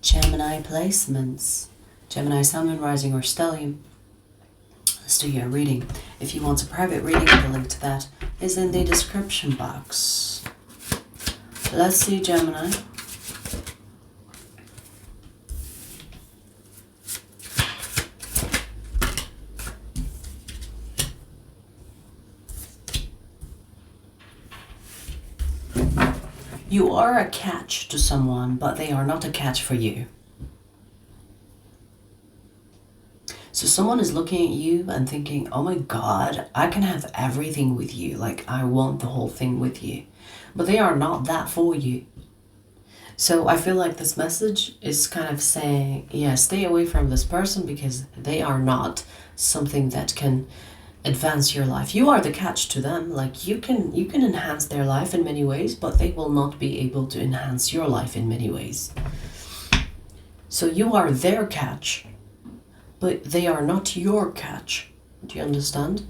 Gemini placements. Gemini, Sun, Moon, Rising, or Stellium. Let's do your reading. If you want a private reading, the link to that is in the description box. Let's see, Gemini. You are a catch to someone, but they are not a catch for you. So someone is looking at you and thinking, oh my God, I can have everything with you. Like, I want the whole thing with you. But they are not that for you. So I feel like this message is kind of saying, yeah, stay away from this person because they are not something that can advance your life. You are the catch to them. Like, you can enhance their life in many ways, but they will not be able to enhance your life in many ways. So you are their catch, but they are not your catch. Do you understand?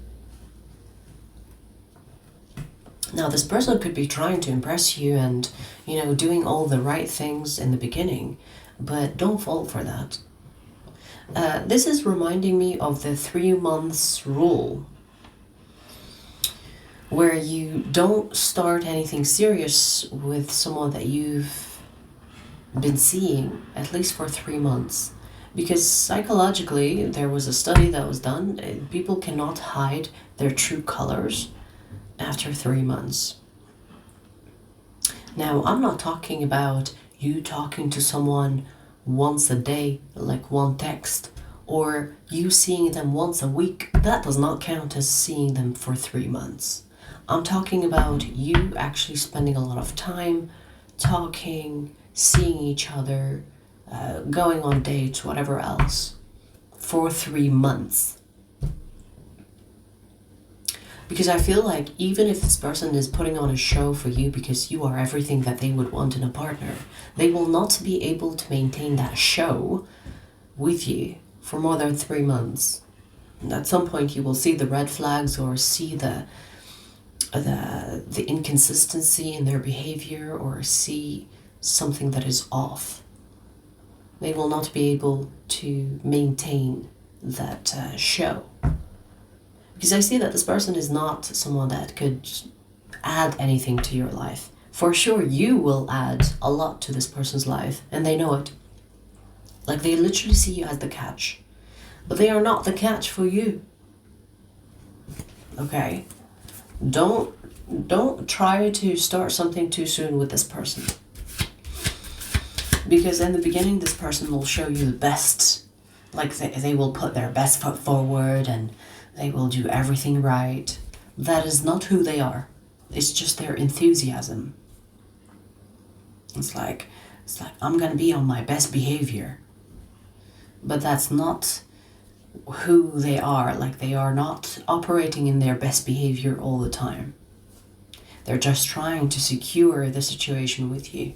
Now, this person could be trying to impress you and, you know, doing all the right things in the beginning, but don't fall for that. This is reminding me of the 3 months rule, where you don't start anything serious with someone that you've been seeing at least for 3 months. Because psychologically, there was a study that was done, people cannot hide their true colors after 3 months. Now, I'm not talking about you talking to someone once a day, like one text, or you seeing them once a week. That does not count as seeing them for 3 months. I'm talking about you actually spending a lot of time talking, seeing each other, going on dates, whatever else, for 3 months. Because I feel like even if this person is putting on a show for you because you are everything that they would want in a partner, they will not be able to maintain that show with you for more than 3 months. And at some point you will see the red flags or see the inconsistency in their behavior or see something that is off. They will not be able to maintain that show. Because I see that this person is not someone that could add anything to your life. For sure, you will add a lot to this person's life, and they know it. Like, they literally see you as the catch. But they are not the catch for you. Okay? Don't try to start something too soon with this person. Because in the beginning, this person will show you the best. Like, they will put their best foot forward and they will do everything right. That is not who they are. It's just their enthusiasm. It's like I'm gonna be on my best behavior. But that's not who they are. Like, they are not operating in their best behavior all the time. They're just trying to secure the situation with you.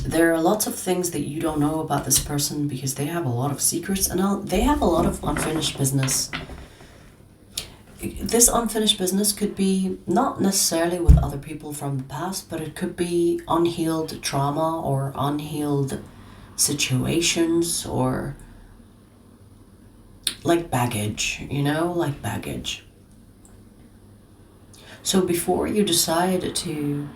There are lots of things that you don't know about this person because they have a lot of secrets and they have a lot of unfinished business. This unfinished business could be not necessarily with other people from the past, but it could be unhealed trauma or unhealed situations or like baggage, you know, like baggage. So before you decide to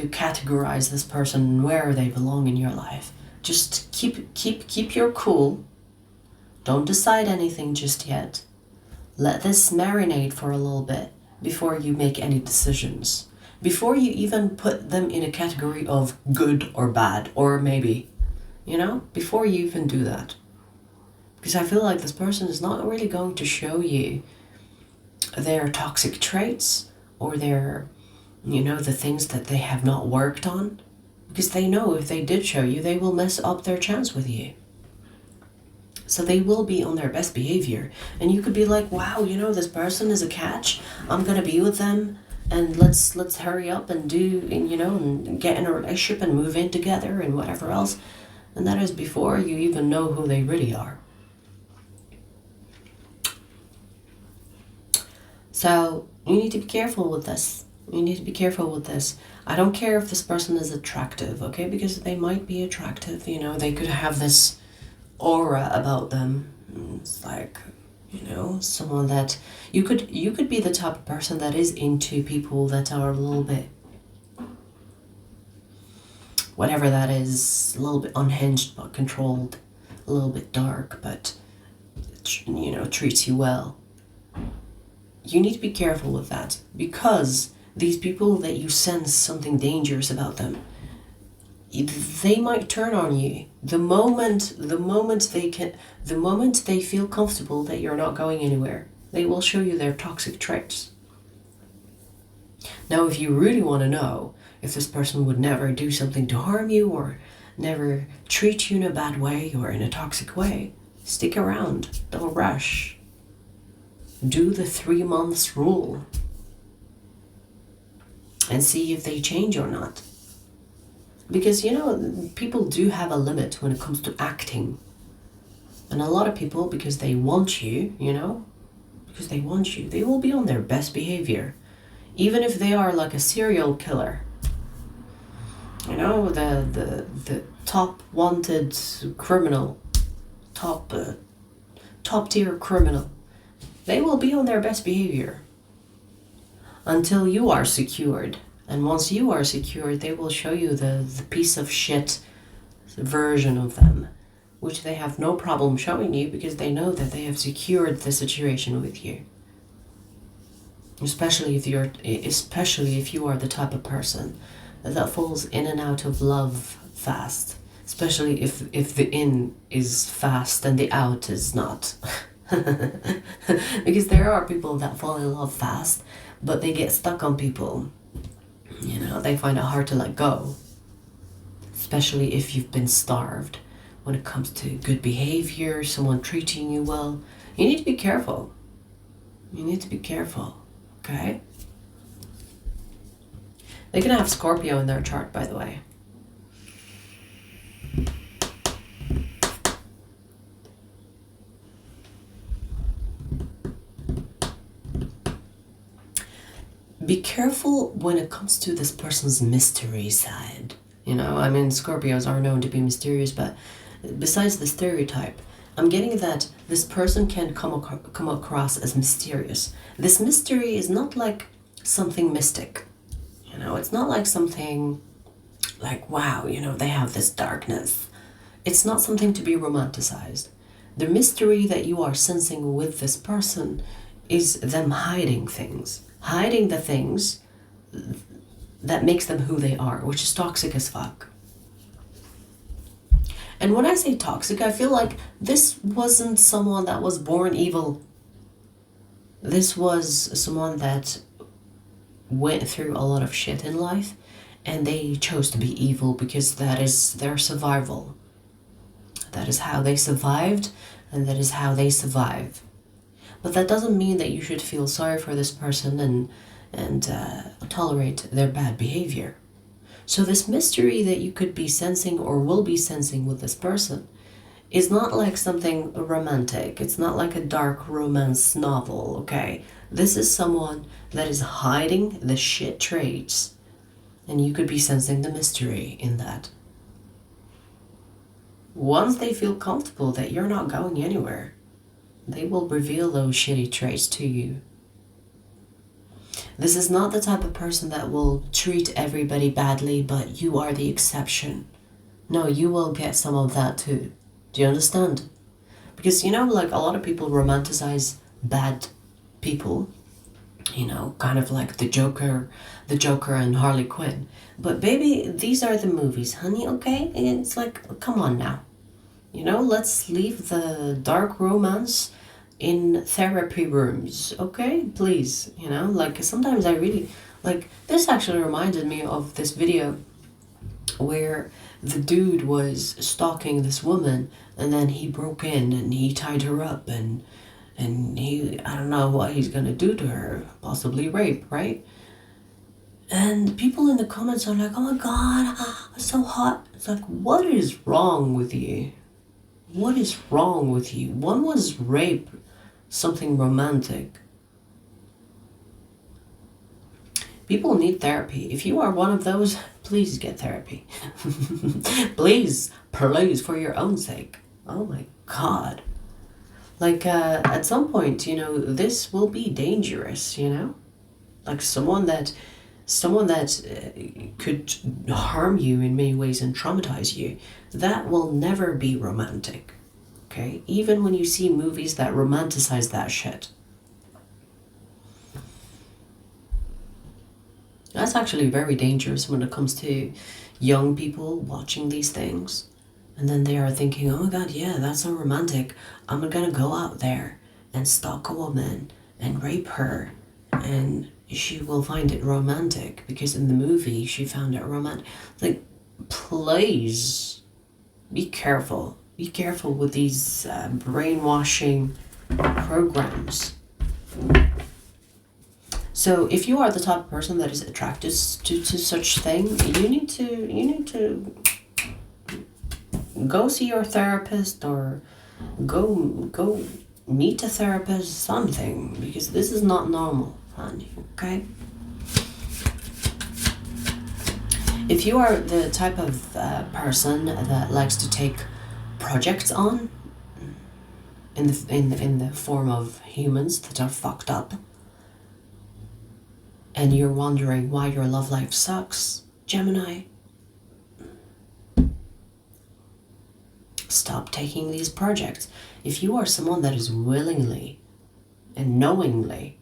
categorize this person where they belong in your life, just keep your cool. Don't decide anything just yet. Let this marinate for a little bit before you make any decisions. Before you even put them in a category of good or bad or maybe, you know, before you even do that. Because I feel like this person is not really going to show you their toxic traits or their, you know, the things that they have not worked on. Because they know if they did show you, they will mess up their chance with you. So they will be on their best behavior. And you could be like, wow, you know, this person is a catch. I'm going to be with them. And let's hurry up and do, and, you know, and get in a relationship and move in together and whatever else. And that is before you even know who they really are. So You need to be careful with this. You need to be careful with this. I don't care if this person is attractive, okay? Because they might be attractive, you know, they could have this aura about them. It's like, you know, someone that you could be the type of person that is into people that are a little bit, whatever that is, a little bit unhinged but controlled, a little bit dark but, you know, treats you well. You need to be careful with that, because these people that you sense something dangerous about them, they might turn on you the moment they feel comfortable that you're not going anywhere. They will show you their toxic traits. Now, if you really want to know if this person would never do something to harm you or never treat you in a bad way or in a toxic way, stick around. Don't rush. Do the 3 months rule and see if they change or not. Because, you know, people do have a limit when it comes to acting. And a lot of people, because they want you, you know, because they want you, they will be on their best behavior. Even if they are like a serial killer. You know, the top wanted criminal, top tier criminal. They will be on their best behavior until you are secured. And once you are secured, they will show you the piece of shit version of them, which they have no problem showing you because they know that they have secured the situation with you. Especially if you are the type of person that falls in and out of love fast. Especially if the in is fast and the out is not. Because there are people that fall in love fast, but they get stuck on people. You know, they find it hard to let go. Especially if you've been starved when it comes to good behavior, someone treating you well. You need to be careful. You need to be careful, okay? They can have Scorpio in their chart, by the way. Be careful when it comes to this person's mystery side. You know, I mean, Scorpios are known to be mysterious, but besides the stereotype, I'm getting that this person can come across as mysterious. This mystery is not like something mystic. You know, it's not like something like, wow, you know, they have this darkness. It's not something to be romanticized. The mystery that you are sensing with this person is them hiding things. Hiding the things that makes them who they are, which is toxic as fuck. And when I say toxic, I feel like this wasn't someone that was born evil. This was someone that went through a lot of shit in life and they chose to be evil because that is their survival. That is how they survived, and that is how they survive. But that doesn't mean that you should feel sorry for this person and tolerate their bad behavior. So this mystery that you could be sensing or will be sensing with this person is not like something romantic. It's not like a dark romance novel, okay? This is someone that is hiding the shit traits, and you could be sensing the mystery in that. Once they feel comfortable that you're not going anywhere, they will reveal those shitty traits to you. This is not the type of person that will treat everybody badly, but you are the exception. No, you will get some of that too. Do you understand? Because, you know, like a lot of people romanticize bad people, you know, kind of like the Joker and Harley Quinn. But baby, these are the movies, honey, okay? It's like, come on now. You know, let's leave the dark romance in therapy rooms, okay? Please, you know, like sometimes I really, like, this actually reminded me of this video where the dude was stalking this woman and then he broke in and he tied her up and he, I don't know what he's gonna do to her, possibly rape, right? And people in the comments are like, oh my god, so hot. It's like, what is wrong with you? What is wrong with you? When was rape something romantic? People need therapy. If you are one of those, please get therapy. Please, for your own sake. Oh my God. Like, at some point, you know, this will be dangerous, you know? Like someone that could harm you in many ways and traumatize you, that will never be romantic. Okay? Even when you see movies that romanticize that shit. That's actually very dangerous when it comes to young people watching these things. And then they are thinking, oh my God, yeah, that's so romantic. I'm gonna go out there and stalk a woman and rape her. And she will find it romantic because in the movie she found it romantic. Like, please, be careful. Be careful with these brainwashing programs. So if you are the type of person that is attracted to such thing, you need to go see your therapist or go meet a therapist, something, because this is not normal, honey, okay? If you are the type of person that likes to take projects on in the form of humans that are fucked up, and you're wondering why your love life sucks, Gemini, stop taking these projects. If you are someone that is willingly and knowingly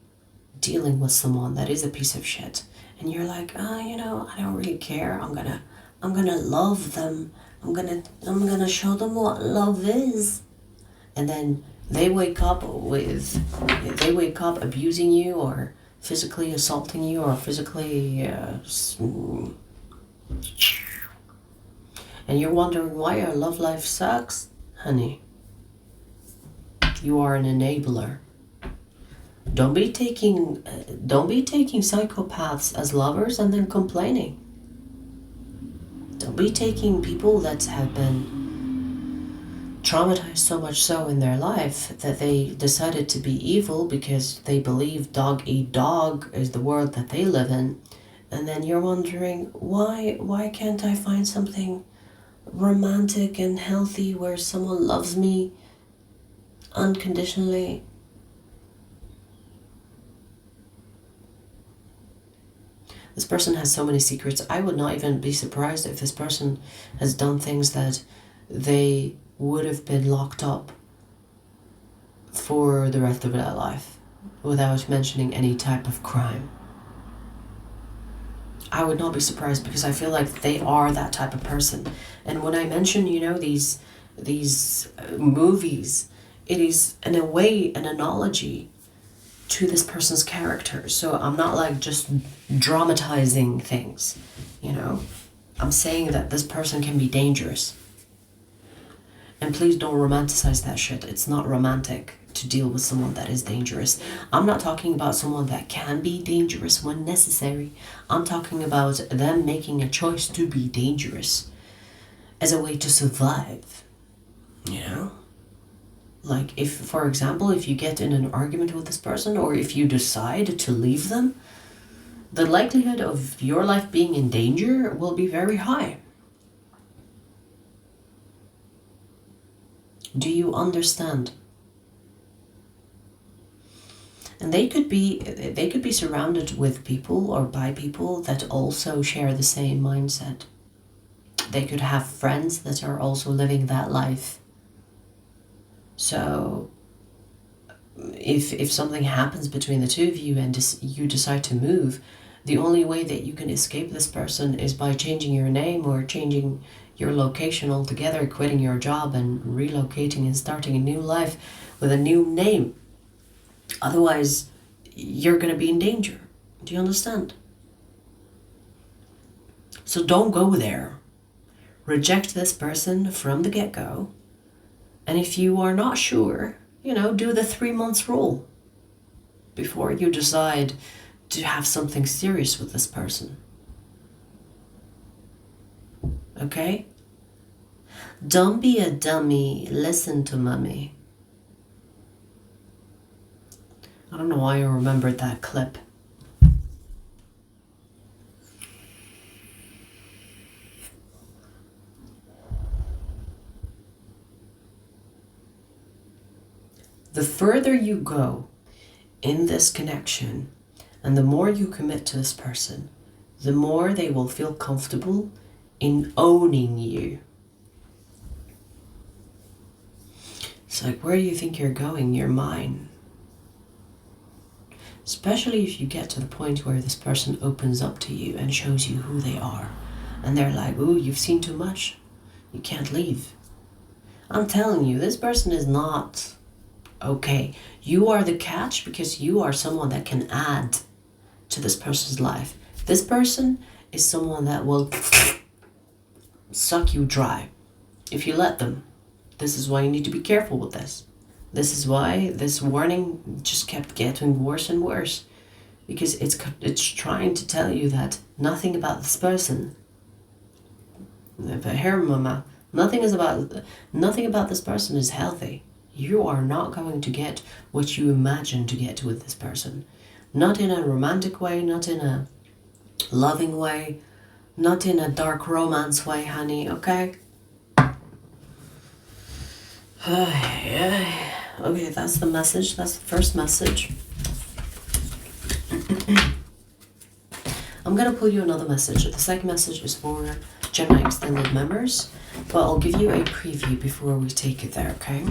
dealing with someone that is a piece of shit, and you're like, you know, I don't really care. I'm gonna love them. I'm gonna show them what love is, and then they wake up abusing you or physically assaulting you or physically and you're wondering why your love life sucks, honey. You are an enabler. Don't be taking psychopaths as lovers and then complaining. Don't be taking people that have been traumatized so much so in their life that they decided to be evil because they believe dog eat dog is the world that they live in, and then you're wondering why can't I find something romantic and healthy where someone loves me unconditionally. This person has so many secrets. I would not even be surprised if this person has done things that they would have been locked up for the rest of their life without mentioning any type of crime. I would not be surprised because I feel like they are that type of person. And when I mention, you know, these movies, it is in a way an analogy to this person's character. So I'm not like just dramatizing things, you know. I'm saying that this person can be dangerous. And please don't romanticize that shit. It's not romantic to deal with someone that is dangerous. I'm not talking about someone that can be dangerous when necessary. I'm talking about them making a choice to be dangerous as a way to survive, you know? Like if, for example, if you get in an argument with this person or if you decide to leave them, the likelihood of your life being in danger will be very high. Do you understand? And they could be surrounded with people or by people that also share the same mindset. They could have friends that are also living that life. So if something happens between the two of you and you decide to move, the only way that you can escape this person is by changing your name or changing your location altogether, quitting your job and relocating and starting a new life with a new name. Otherwise, you're going to be in danger. Do you understand? So don't go there. Reject this person from the get-go. And if you are not sure, you know, do the 3 months rule before you decide to have something serious with this person. Okay? Don't be a dummy. Listen to mommy. I don't know why I remembered that clip. the further you go in this connection and the more you commit to this person, the more they will feel comfortable in owning you. It's like, where do you think you're going? You're mine. Especially if you get to the point where this person opens up to you and shows you who they are. And they're like, ooh, you've seen too much. You can't leave. I'm telling you, this person is not okay. You are the catch because you are someone that can add to this person's life. This person is someone that will suck you dry if you let them. This is why you need to be careful with this. This is why this warning just kept getting worse and worse, because it's trying to tell you that nothing about this person, nothing about this person is healthy. You are not going to get what you imagine to get with this person. Not in a romantic way, not in a loving way, not in a dark romance way, honey, okay? Okay, that's the message. That's the first message. I'm gonna pull you another message. The second message is for Gemini extended members, but I'll give you a preview before we take it there, okay?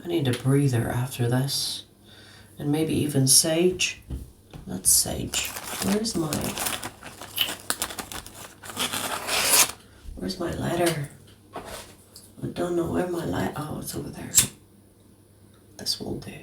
I need a breather after this. And maybe even sage. Let's sage. Where's my lighter? I don't know where my light. Oh, it's over there. This will do.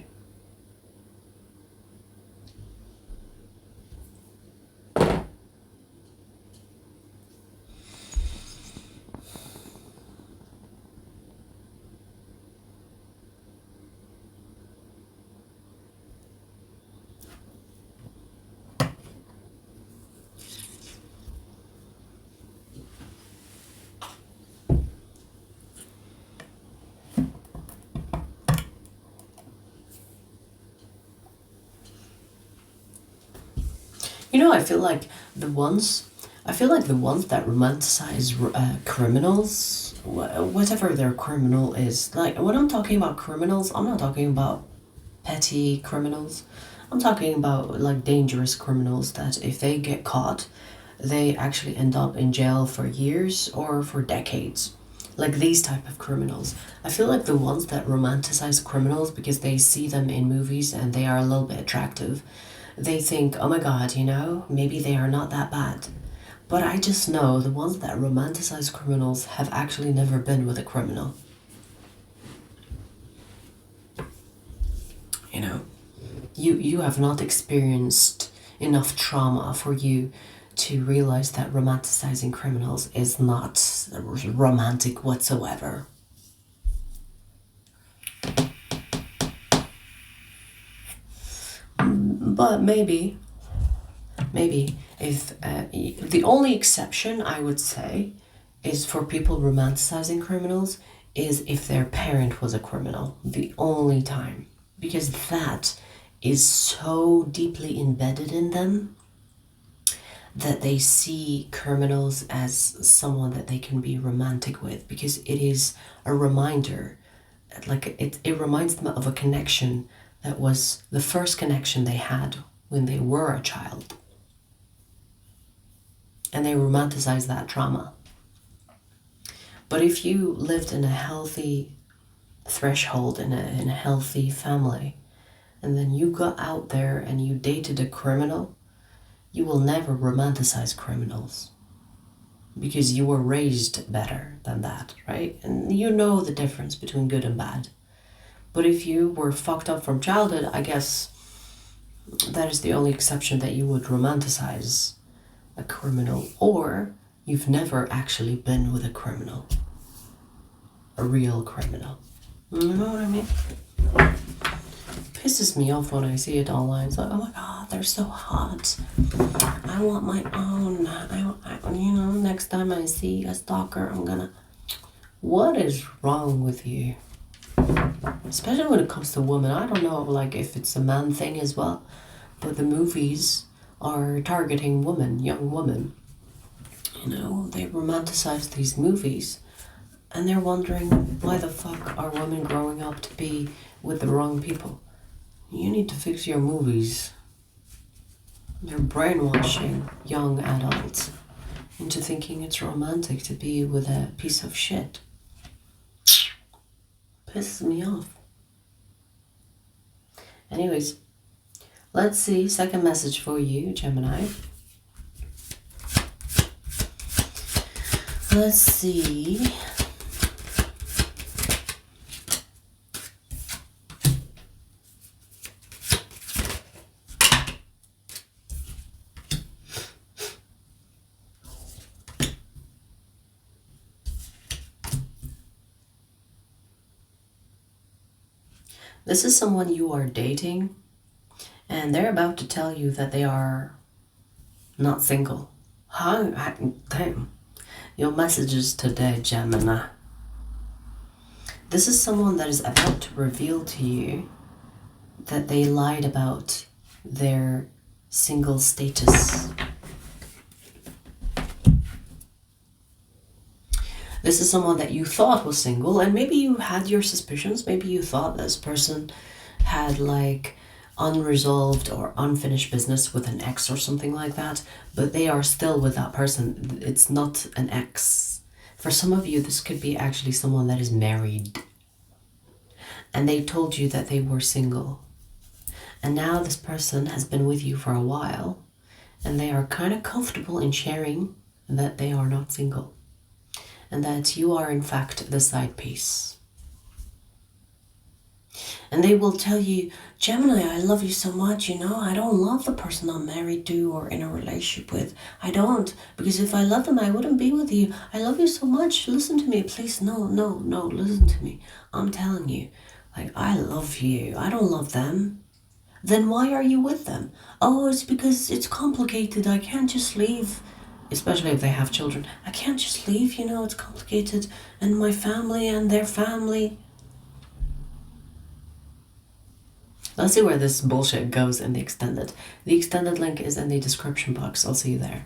You know, I feel like the ones that romanticize criminals, whatever their criminal is. Like, when I'm talking about criminals, I'm not talking about petty criminals. I'm talking about, like, dangerous criminals that if they get caught, they actually end up in jail for years or for decades. Like, these type of criminals. I feel like the ones that romanticize criminals because they see them in movies and they are a little bit attractive. They think, oh my god, you know, maybe they are not that bad. But I just know the ones that romanticize criminals have actually never been with a criminal. You know, you have not experienced enough trauma for you to realize that romanticizing criminals is not romantic whatsoever. But maybe if the only exception I would say is for people romanticizing criminals is if their parent was a criminal. The only time, because that is so deeply embedded in them that they see criminals as someone that they can be romantic with, because it is a reminder, like it reminds them of a connection that was the first connection they had when they were a child. And they romanticize that trauma. But if you lived in a healthy threshold, in a healthy family, and then you got out there and you dated a criminal, you will never romanticize criminals. Because you were raised better than that, right? And you know the difference between good and bad. But if you were fucked up from childhood, I guess that is the only exception that you would romanticize a criminal, or you've never actually been with a criminal. A real criminal. You know what I mean? Pisses me off when I see it online. It's like, oh my god, they're so hot. I want my own. Next time I see a stalker, I'm gonna... What is wrong with you? Especially when it comes to women. I don't know, like, if it's a man thing as well, but the movies are targeting women, young women. You know, they romanticize these movies And they're wondering, why the fuck are women growing up to be with the wrong people? You need to fix your movies. They're brainwashing young adults into thinking it's romantic to be with a piece of shit. Pisses me off. Anyways, let's see. Second message for you, Gemini. Let's see. This is someone you are dating, and they're about to tell you that they are not single. Damn. Your messages today, Gemini. This is someone that is about to reveal to you that they lied about their single status. This is someone that you thought was single, and maybe you had your suspicions. Maybe you thought this person had like unresolved or unfinished business with an ex or something like that, but they are still with that person. It's not an ex. For some of you, this could be actually someone that is married, and they told you that they were single. And now this person has been with you for a while, and they are kind of comfortable in sharing that they are not single, and that you are in fact the side piece. And they will tell you, Gemini, I love you so much, I don't love the person I'm married to or in a relationship with. I don't, because if I love them, I wouldn't be with you. I love you so much. Listen to me, please. No, listen to me. I'm telling you, like, I love you. I don't love them. Then why are you with them? Oh, it's because it's complicated. I can't just leave. Especially if they have children. I can't just leave, it's complicated. And my family and their family. Let's see where this bullshit goes in the extended. The extended link is in the description box. I'll see you there.